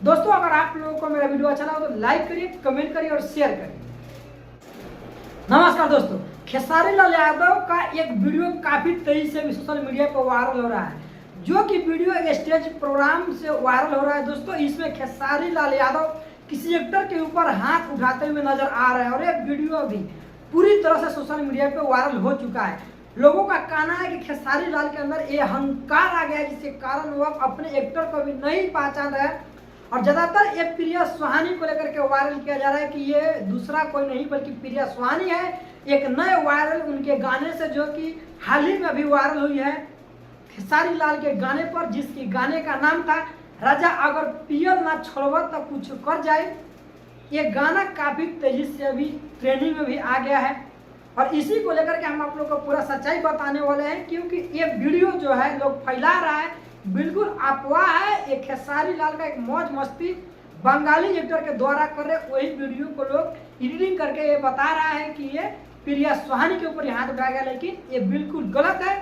दोस्तों अगर आप लोगों को मेरा वीडियो अच्छा लगा तो लाइक करिए, कमेंट करिए और शेयर करिए। नमस्कार दोस्तों, खेसारी लाल यादव का एक वीडियो काफी तेजी से सोशल मीडिया पर वायरल हो रहा है, जो कि वीडियो एक स्टेज प्रोग्राम से वायरल हो रहा है। दोस्तों इसमें खेसारी लाल यादव किसी एक्टर के ऊपर हाथ उठाते हुए नजर आ रहे हैं और ये वीडियो भी पूरी तरह से सोशल मीडिया पे वायरल हो चुका है। लोगों का कहना है कि खेसारी लाल के अंदर ये अहंकार आ गया है, जिसके कारण वो अपने एक्टर को भी नहीं पहचान रहे हैं। और ज्यादातर ये प्रिया सुहानी को लेकर के वायरल किया जा रहा है कि ये दूसरा कोई नहीं बल्कि प्रिया सुहानी है। एक नए वायरल उनके गाने से, जो कि हाल ही में अभी वायरल हुई है खेसारी लाल के गाने पर, जिसकी गाने का नाम था राजा अगर पियल ना छोड़वा तो कुछ कर जाए। ये गाना काफी तेजी से अभी ट्रेंडिंग में भी आ गया है और इसी को लेकर के हम आप लोग को पूरा सच्चाई बताने वाले हैं, क्योंकि ये वीडियो जो है लोग फैला रहा है बिल्कुल अफवाह है। एक खेसारी लाल का एक मौज मस्ती बंगाली एक्टर के द्वारा कर रहे, वही वीडियो को लोग एडिटिंग करके ये बता रहा है कि ये प्रिया सुहानी के ऊपर हाथ उठाया गया, लेकिन ये बिल्कुल गलत है।